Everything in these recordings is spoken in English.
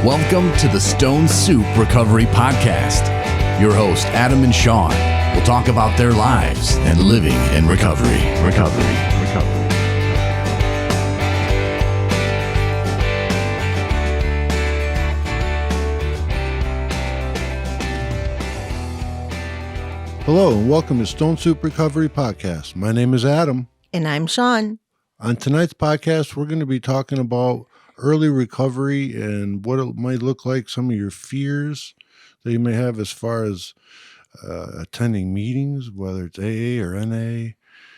Welcome to the Stone Soup Recovery Podcast. Your host, Adam and Sean, will talk about their lives and living in recovery. Hello and welcome to Stone Soup Recovery Podcast. My name is Adam. And I'm Sean. On tonight's podcast, we're going to be talking about early recovery and what it might look like, some of your fears that you may have as far as attending meetings, whether it's AA or NA,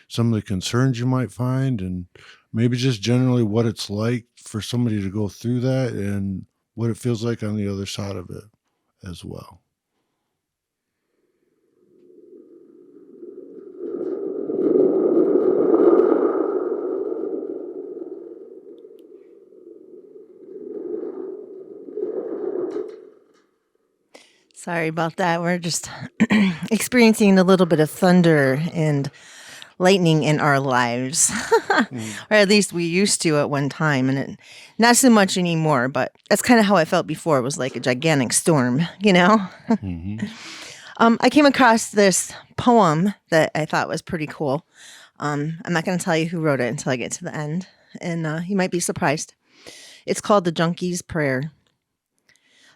some of the concerns you might find, and maybe just generally what it's like for somebody to go through that and what it feels like on the other side of it as well. Sorry about that. We're just experiencing a little bit of thunder and lightning in our lives. Or at least we used to at one time, and not so much anymore, but that's kind of how I felt before. It was like a gigantic storm, you know? Mm-hmm. I came across this poem that I thought was pretty cool. I'm not going to tell you who wrote it until I get to the end, and you might be surprised. It's called The Junkie's Prayer.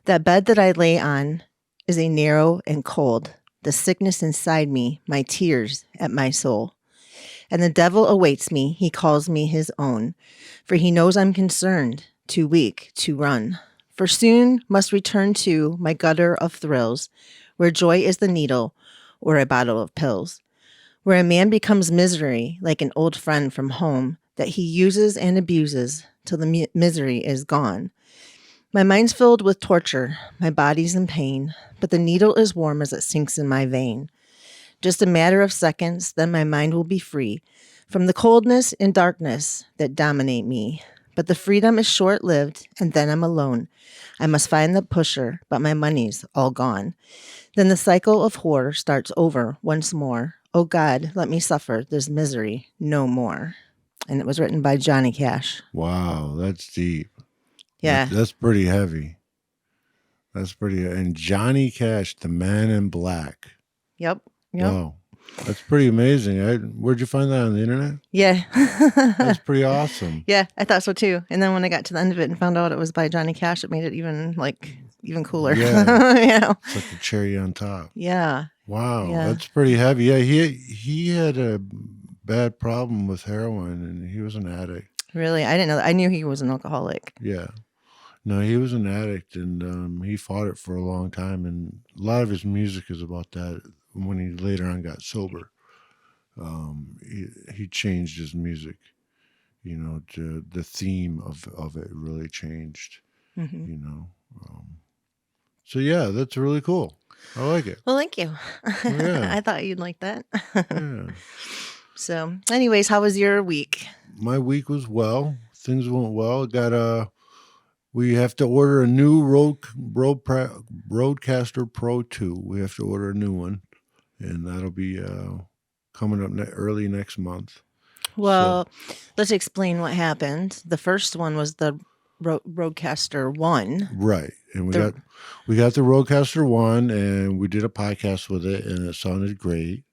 That bed that I lay on is a narrow and cold, the sickness inside me, my tears at my soul. And the devil awaits me, he calls me his own, for he knows I'm concerned, too weak to run. For soon must return to my gutter of thrills, where joy is the needle or a bottle of pills, where a man becomes misery like an old friend from home that he uses and abuses till the misery is gone. My mind's filled with torture, my body's in pain, but the needle is warm as it sinks in my vein. Just a matter of seconds, then my mind will be free from the coldness and darkness that dominate me. But the freedom is short-lived, and then I'm alone. I must find the pusher, but my money's all gone. Then the cycle of horror starts over once more. Oh God, let me suffer this misery no more. And it was written by Jonny Cash. Wow, that's deep. Yeah. That's pretty heavy. And Jonny Cash, the Man in Black. Yep. Wow. That's pretty amazing. Where'd you find that on the internet? Yeah. That's pretty awesome. Yeah, I thought so too. And then when I got to the end of it and found out it was by Jonny Cash, it made it even cooler. Yeah. You know? It's like the cherry on top. Yeah. Wow. Yeah. That's pretty heavy. Yeah, he had a bad problem with heroin and he was an addict. Really? I didn't know that. I knew he was an alcoholic. Yeah. No, he was an addict and he fought it for a long time. And a lot of his music is about that. When he later on got sober, he changed his music, you know, to the theme of it really changed, Mm-hmm. you know. So, yeah, that's really cool. I like it. Well, thank you. Yeah. I thought you'd like that. Yeah. So, anyways, how was your week? My week was well. Things went well. We have to order a new Rodecaster Pro 2. We have to order a new one. And that'll be coming up early next month. Well, let's explain what happened. The first one was the Rodecaster 1. Right. And we got the Rodecaster 1 and we did a podcast with it and it sounded great.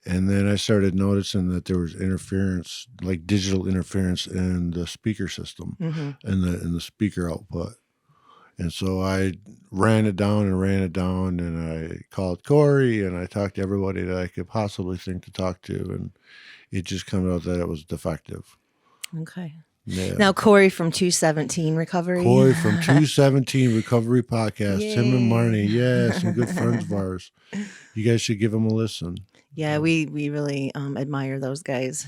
And then I started noticing that there was interference, like digital interference in the speaker system and in the speaker output. And so I ran it down and I called Corey and I talked to everybody that I could possibly think to talk to. And it just came out that it was defective. Okay. Yeah. Now, Corey from 217 Recovery. Corey from 217 Recovery Podcast. Yay. Him and Marnie. Yeah, some good friends of ours. You guys should give them a listen. Yeah, we really admire those guys.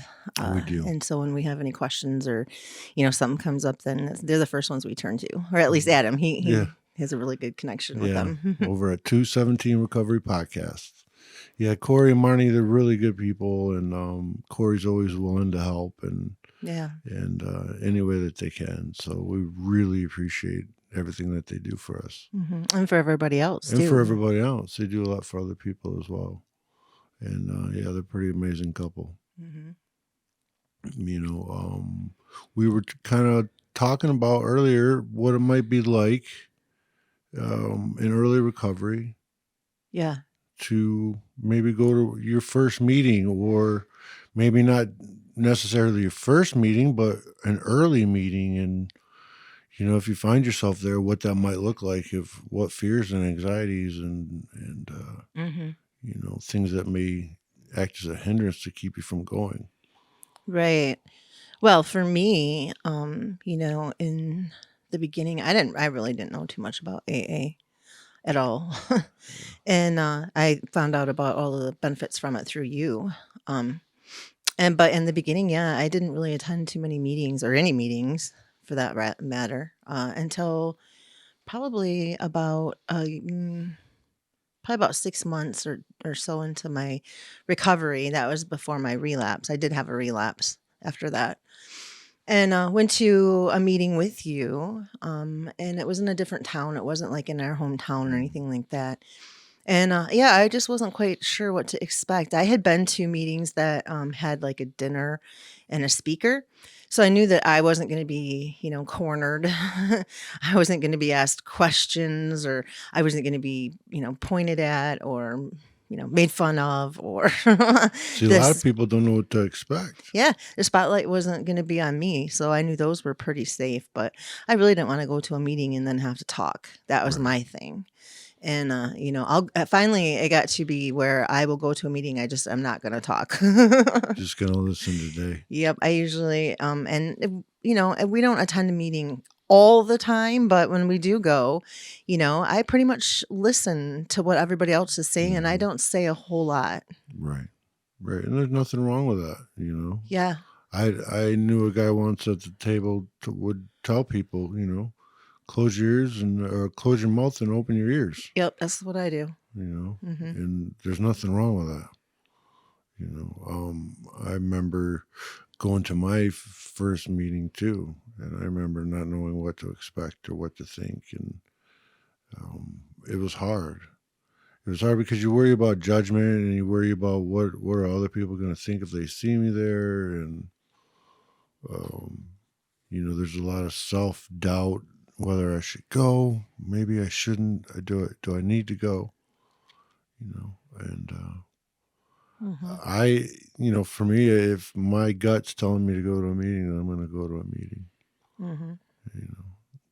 We do. And so when we have any questions or, you know, something comes up, then they're the first ones we turn to. Or at least Adam. He has a really good connection with them. Over at 217 Recovery Podcast. Yeah, Corey and Marnie, they're really good people. And Corey's always willing to help and any way that they can. So we really appreciate everything that they do for us. Mm-hmm. And for everybody else, too. And for everybody else. They do a lot for other people as well. And, they're a pretty amazing couple. Mm-hmm. You know, we were kind of talking about earlier what it might be like in early recovery Yeah. to maybe go to your first meeting, or maybe not necessarily your first meeting, but an early meeting. And, if you find yourself there, what that might look like, if what fears and anxieties and Mm-hmm. things that may act as a hindrance to keep you from going. Right. Well, for me, in the beginning, I really didn't know too much about AA at all. And I found out about all of the benefits from it through you. But in the beginning, yeah, I didn't really attend too many meetings or any meetings for that matter until probably about 6 months or so into my recovery. That was before my relapse. I did have a relapse after that. And went to a meeting with you, and it was in a different town. It wasn't like in our hometown or anything like that. And yeah, I just wasn't quite sure what to expect. I had been to meetings that had like a dinner and a speaker. So I knew that I wasn't going to be, cornered. I wasn't going to be asked questions, or I wasn't going to be, pointed at, or, made fun of, or See, a lot of people don't know what to expect. yeah, the spotlight wasn't going to be on me. So I knew those were pretty safe, but I really didn't want to go to a meeting and then have to talk. That was Right. my thing. And I'll finally it got to be where I will go to a meeting. I'm not going to talk. Just gonna listen today. Yep, I usually and we don't attend a meeting all the time, but when we do go, I pretty much listen to what everybody else is saying, and I don't say a whole lot. Right. And there's nothing wrong with that. Yeah. I knew a guy once at the table would tell people, close your ears or close your mouth and open your ears. Yep, that's what I do. Mm-hmm. And there's nothing wrong with that. I remember going to my first meeting too, and I remember not knowing what to expect or what to think, and it was hard. It was hard because you worry about judgment, and you worry about what are other people going to think if they see me there, and there's a lot of self-doubt whether I should go, maybe I shouldn't, do I need to go, and I, for me, if my gut's telling me to go to a meeting, then I'm going to go to a meeting.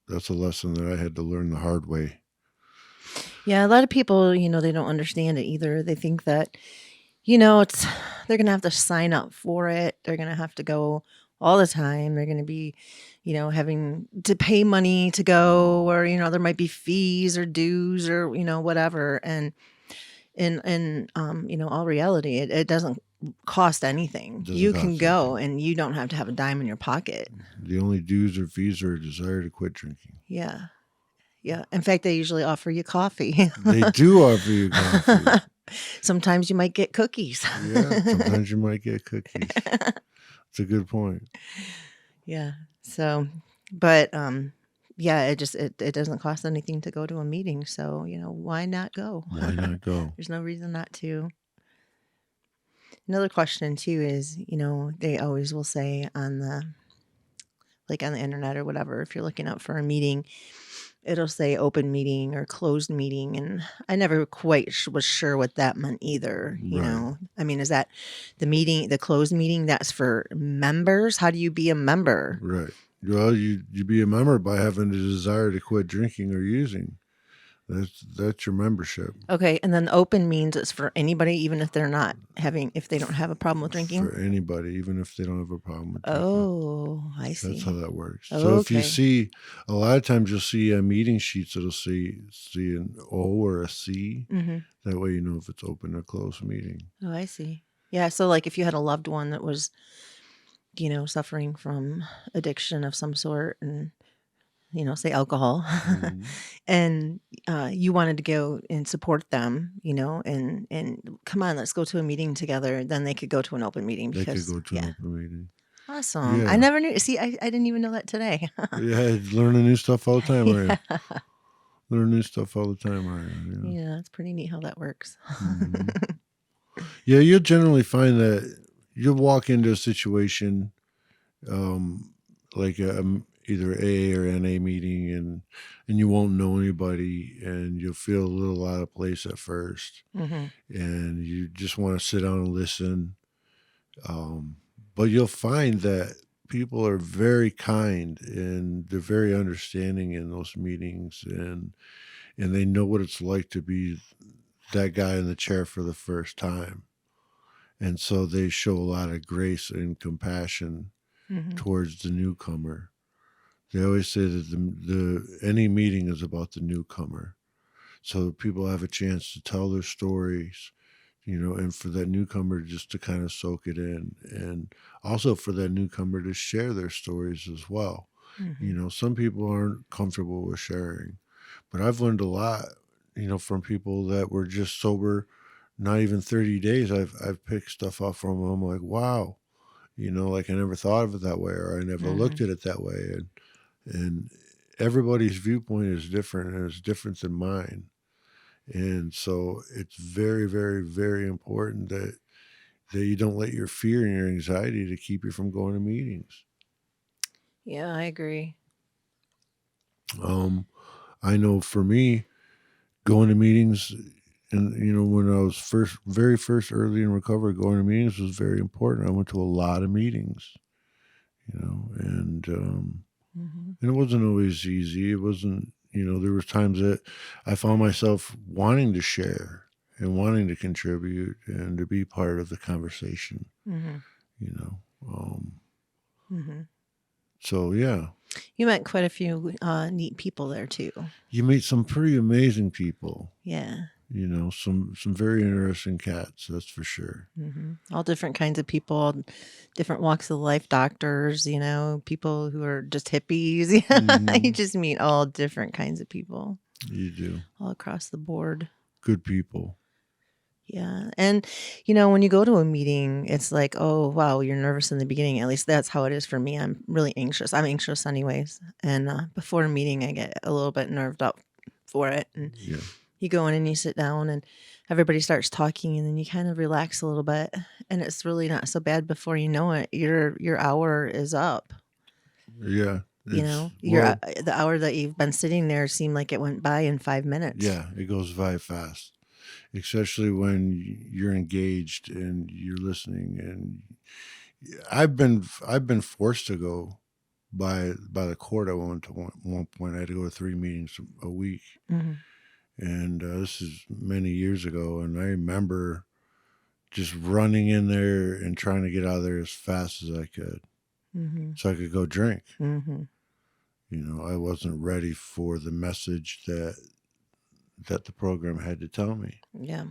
That's a lesson that I had to learn the hard way. Yeah, a lot of people, they don't understand it either. They think that, they're going to have to sign up for it. They're going to have to go all the time. They're going to be, having to pay money to go, or, there might be fees or dues or, whatever. And in all reality, it doesn't cost anything. You can go and you don't have to have a dime in your pocket. The only dues or fees are a desire to quit drinking. Yeah. Yeah. In fact, they usually offer you coffee. They do offer you coffee. Sometimes you might get cookies. Yeah, sometimes you might get cookies. It's a good point. Yeah. So, but yeah, it doesn't cost anything to go to a meeting. So, why not go? Why not go? There's no reason not to. Another question too is, they always will say on the internet or whatever, if you're looking up for a meeting, it'll say open meeting or closed meeting. And I never quite was sure what that meant either. Right. I mean, is that the closed meeting, that's for members? How do you be a member? Right. Well, you be a member by having the desire to quit drinking or using. That's your membership. Okay, and then open means it's for anybody, even if if they don't have a problem with drinking? For anybody, even if they don't have a problem with drinking. Oh, I see. That's how that works. Oh, so if you okay. see, a lot of times you'll see meeting sheets that'll see an O or a C. Mm-hmm. That way you know if it's open or closed meeting. Oh, I see. Yeah, so like if you had a loved one that was, suffering from addiction of some sort, and say alcohol, Mhm. and you wanted to go and support them, and come on, let's go to a meeting together, then they could go to an open meeting. They Because, could go to an open meeting. Awesome. Yeah. I never knew. See, I didn't even know that today. Yeah, learning new stuff all the time, Yeah. are you? Learn new stuff all the time, are you? Yeah, it's pretty neat how that works. Mhm. Yeah, you'll generally find that you'll walk into a situation like either A or NA meeting, and you won't know anybody, and you'll feel a little out of place at first, and you just want to sit down and listen. But you'll find that people are very kind and they're very understanding in those meetings, and they know what it's like to be that guy in the chair for the first time. And so they show a lot of grace and compassion towards the newcomer. They always say that any meeting is about the newcomer. So people have a chance to tell their stories, and for that newcomer just to kind of soak it in, and also for that newcomer to share their stories as well. Some people aren't comfortable with sharing, but I've learned a lot, from people that were just sober, not even 30 days. I've picked stuff up from them. I'm like, wow, like I never thought of it that way, or I never looked at it that way. And everybody's viewpoint is different, and it's different than mine. And so it's very, very, very important that you don't let your fear and your anxiety to keep you from going to meetings. Yeah, I agree. I know for me, going to meetings, and when I was very first early in recovery, going to meetings was very important. I went to a lot of meetings, and it wasn't always easy. It wasn't, there was times that I found myself wanting to share and wanting to contribute and to be part of the conversation, So, yeah. You met quite a few neat people there too. You meet some pretty amazing people. Yeah. Some very interesting cats, that's for sure. All different kinds of people, different walks of life, doctors, people who are just hippies. You just meet all different kinds of people. You do. All across the board. Good people. Yeah. And, when you go to a meeting, it's like, oh, wow, you're nervous in the beginning. At least that's how it is for me. I'm really anxious. I'm anxious anyways. And before a meeting, I get a little bit nerved up for it. And you go in and you sit down and everybody starts talking, and then you kind of relax a little bit. And it's really not so bad. Before you know it, your hour is up. Yeah. The hour that you've been sitting there seemed like it went by in 5 minutes. Yeah, it goes by fast. Especially when you're engaged and you're listening. And I've been forced to go by the court. I went to one point. I had to go to 3 meetings a week, and this is many years ago. And I remember just running in there and trying to get out of there as fast as I could, so I could go drink. I wasn't ready for the message that the program had to tell me. Yeah.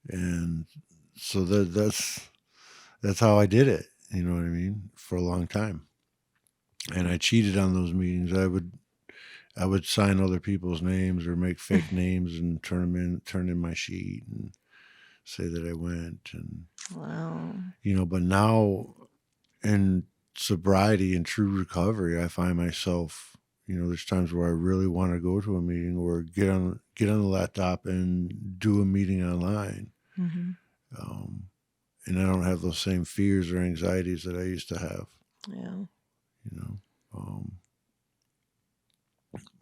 And so that's how I did it, you know what I mean, for a long time. And I cheated on those meetings. I would sign other people's names or make fake names and turn in my sheet and say that I went. And wow. But now in sobriety and true recovery, I find myself, there's times where I really want to go to a meeting or get on the laptop and do a meeting online. And I don't have those same fears or anxieties that I used to have. Yeah.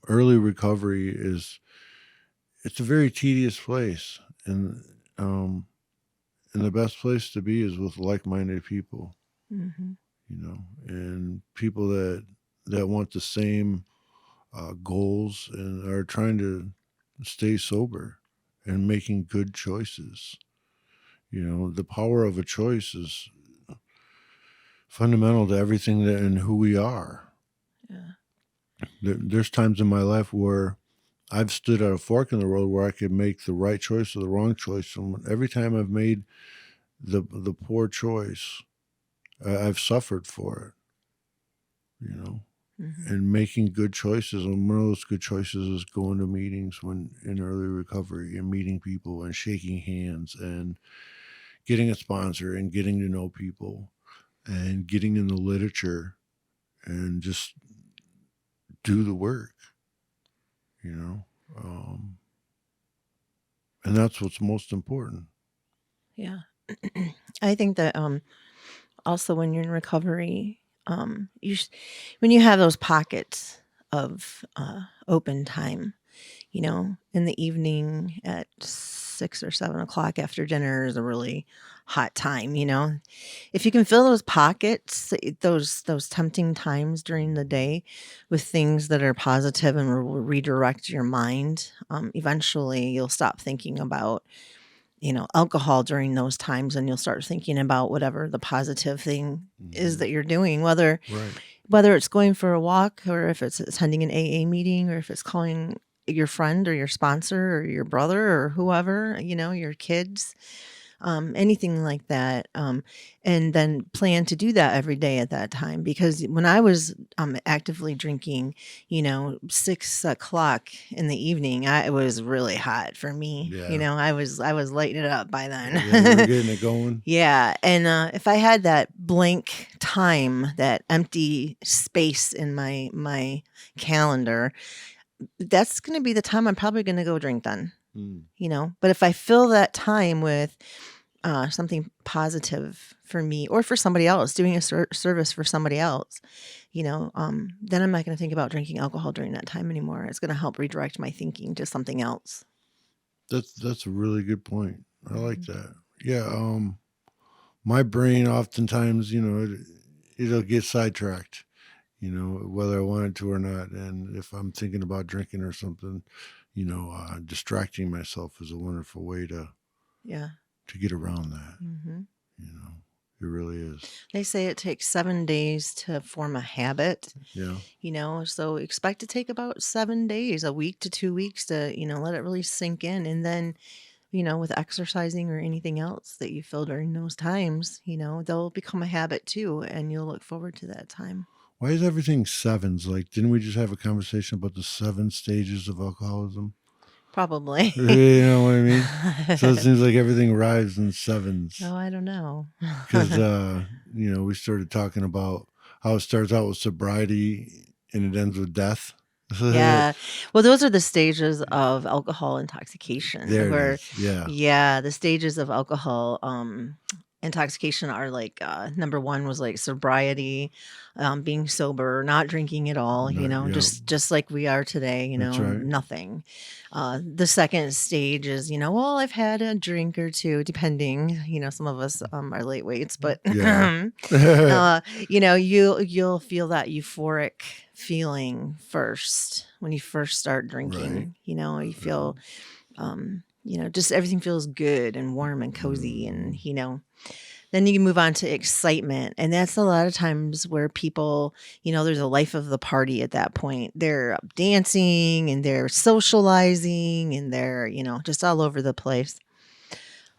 Early recovery it's a very tedious place, and the best place to be is with like-minded people, and people that want the same goals and are trying to stay sober and making good choices. The power of a choice is fundamental to everything and who we are. Yeah. There's times in my life where I've stood at a fork in the road where I could make the right choice or the wrong choice. And every time I've made the poor choice, I've suffered for it, and making good choices. And one of those good choices is going to meetings when in early recovery and meeting people and shaking hands and getting a sponsor and getting to know people and getting in the literature and just do the work, and that's what's most important. Yeah. I think that also when you're in recovery, When you have those pockets of open time, in the evening at 6 or 7 o'clock after dinner is a really hot time. If you can fill those pockets, those tempting times during the day with things that are positive and will redirect your mind, eventually you'll stop thinking about alcohol during those times, and you'll start thinking about whatever the positive thing is that you're doing, whether it's going for a walk, or if it's attending an AA meeting, or if it's calling your friend or your sponsor or your brother or whoever, your kids, anything like that. And then plan to do that every day at that time. Because when I was actively drinking, 6 o'clock in the evening, it was really hot for me. Yeah. I was lighting it up by then. Yeah, you were getting it going. Yeah. And if I had that blank time, that empty space in my calendar, that's going to be the time I'm probably going to go drink then. But if I fill that time with something positive for me or for somebody else, doing a service for somebody else, then I'm not going to think about drinking alcohol during that time anymore. It's going to help redirect my thinking to something else. That's a really good point. I like that. Yeah. My brain oftentimes, it'll get sidetracked, whether I wanted to or not. And if I'm thinking about drinking or something, distracting myself is a wonderful way to get around that. It really is. They say it takes 7 days to form a habit. Yeah. So expect to take about 7 days, a week to 2 weeks to, let it really sink in. And then, with exercising or anything else that you feel during those times, they'll become a habit too. And you'll look forward to that time. Why is everything sevens? Like, didn't we just have a conversation about the 7 stages of alcoholism? Probably. You know what I mean? So it seems like everything arrives in sevens. Oh, I don't know. Because, we started talking about how it starts out with sobriety and it ends with death. Yeah. Well, those are the stages of alcohol intoxication. There it is. Yeah. Yeah. The stages of alcohol intoxication are like number 1 was like sobriety, being sober, not drinking at all, just like we are today, That's right. nothing. The second stage is, well, I've had a drink or two, depending, some of us are late weights, but you'll feel that euphoric feeling first when you first start drinking. Right. You feel just everything feels good and warm and cozy, and then you can move on to excitement. And that's a lot of times where people, there's a life of the party at that point. They're dancing and they're socializing and they're, just all over the place.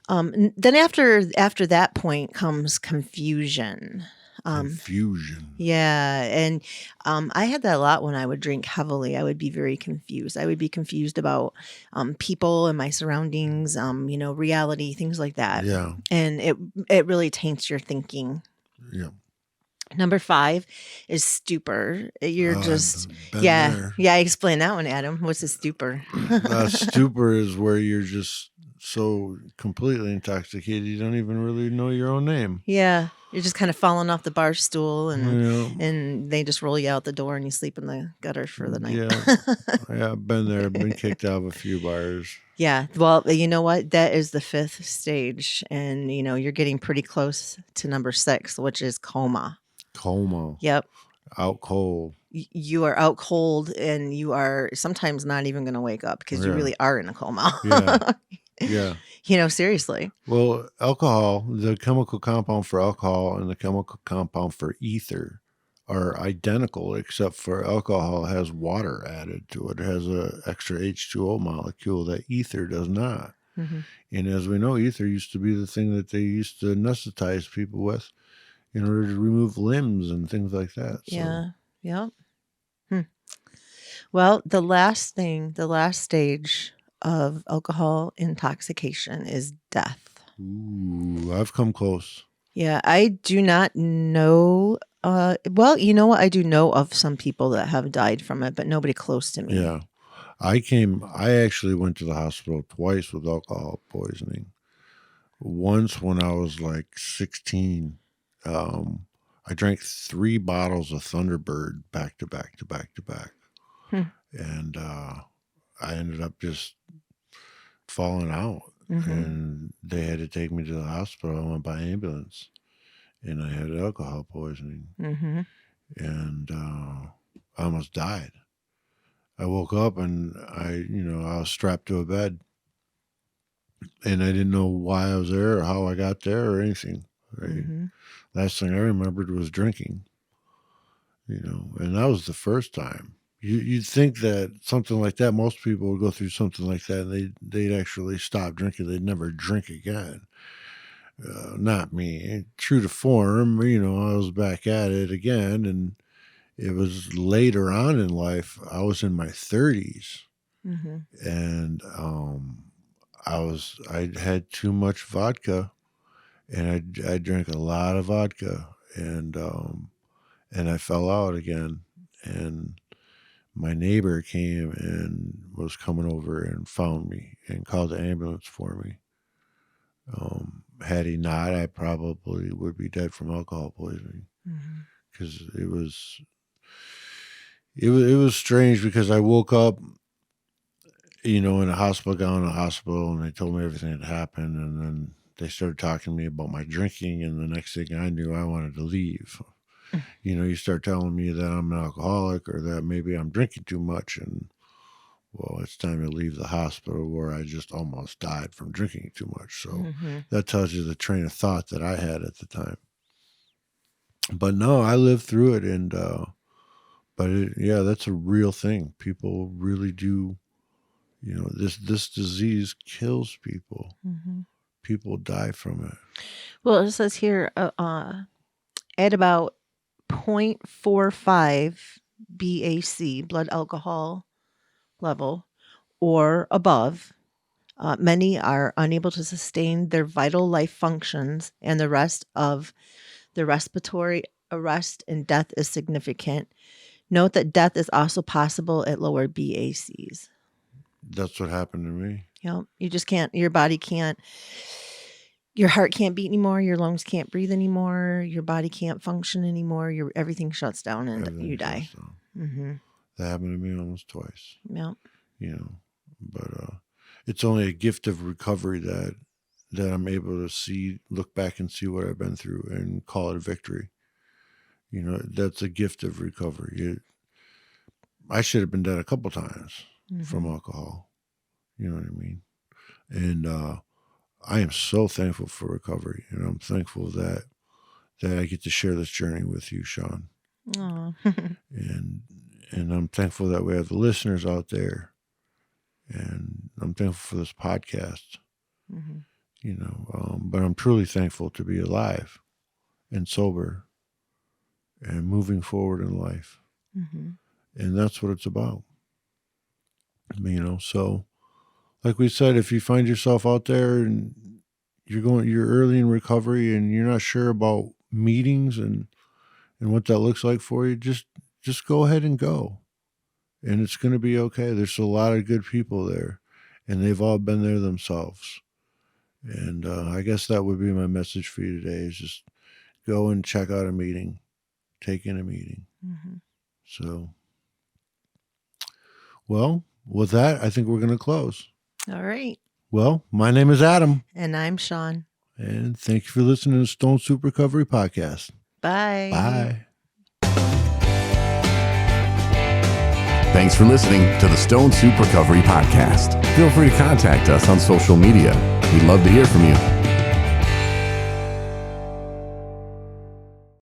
Then after that point comes confusion. Confusion. Yeah. And I had that a lot when I would drink heavily. I would be very confused. I would be confused about people and my surroundings, reality, things like that. Yeah. And it really taints your thinking. Yeah. Number 5 is stupor. You're just, there. Yeah. Explain that one, Adam. What's a stupor? Stupor is where you're just so completely intoxicated you don't even really know your own name. Yeah. You're just kind of falling off the bar stool and they just roll you out the door and you sleep in the gutter for the night. Yeah, I've been there. I've been kicked out of a few bars. Yeah. Well, you know what? That is the 5th stage. And, you're getting pretty close to number 6, which is coma. Coma. Yep. Out cold. You are out cold and you are sometimes not even going to wake up because you really are in a coma. Yeah. Seriously. Well, alcohol, the chemical compound for alcohol and the chemical compound for ether are identical, except for alcohol has water added to it. It has an extra H2O molecule that ether does not. Mm-hmm. And as we know, ether used to be the thing that they used to anesthetize people with in order to remove limbs and things like that. Yeah. Yep. Well, the last stage of alcohol intoxication is death. Ooh, I've come close. Yeah, I do not know. Well, you know what? I do know of some people that have died from it, but nobody close to me. Yeah. I actually went to the hospital twice with alcohol poisoning. Once when I was like 16. I I drank 3 bottles of Thunderbird back to back to back to back. And I ended up just falling out. And they had to take me to the hospital. I went by ambulance. And I had alcohol poisoning. And I almost died. I woke up and I was strapped to a bed. And I didn't know why I was there or how I got there or anything. Right? Last thing I remembered was drinking. And that was the first time. You'd think that something like that, most people would go through something like that and they'd actually stop drinking. They'd never drink again. Not me. True to form, I was back at it again. And it was later on in life. I was in my 30s. And I had too much vodka. And I drank a lot of vodka. And I fell out again. And my neighbor came and was coming over and found me and called the ambulance for me. Had he not, I probably would be dead from alcohol poisoning. Because it was strange because I woke up, in a hospital, got in a hospital, and they told me everything had happened. And then they started talking to me about my drinking. And the next thing I knew, I wanted to leave. You start telling me that I'm an alcoholic or that maybe I'm drinking too much. And, well, it's time to leave the hospital where I just almost died from drinking too much. So that tells you the train of thought that I had at the time. But no, I lived through it. And, that's a real thing. People really do, this disease kills people. People die from it. Well, it says here at about 0.45 BAC, blood alcohol level, or above, many are unable to sustain their vital life functions, and the rest of the respiratory arrest and death is significant. Note that death is also possible at lower BACs. That's what happened to me. You just can't, your body can't, your heart can't beat anymore, your lungs can't breathe anymore, your body can't function anymore, everything shuts down and you die. That happened to me almost twice. Yeah. But it's only a gift of recovery that I'm able to look back and see what I've been through and call it a victory. That's a gift of recovery. I should have been dead a couple times from alcohol. You know what I mean? And I am so thankful for recovery, and I'm thankful that I get to share this journey with you, Sean. And I'm thankful that we have the listeners out there, and I'm thankful for this podcast. But I'm truly thankful to be alive and sober and moving forward in life. And that's what it's about. So like we said, if you find yourself out there and you're early in recovery and you're not sure about meetings and what that looks like for you, just go ahead and go. And it's going to be okay. There's a lot of good people there, and they've all been there themselves. And I guess that would be my message for you today, is just go and check out a meeting, take in a meeting. So, well, with that, I think we're going to close. All right. Well, my name is Adam. And I'm Sean. And thank you for listening to the Stone Soup Recovery Podcast. Bye. Bye. Thanks for listening to the Stone Soup Recovery Podcast. Feel free to contact us on social media. We'd love to hear from you.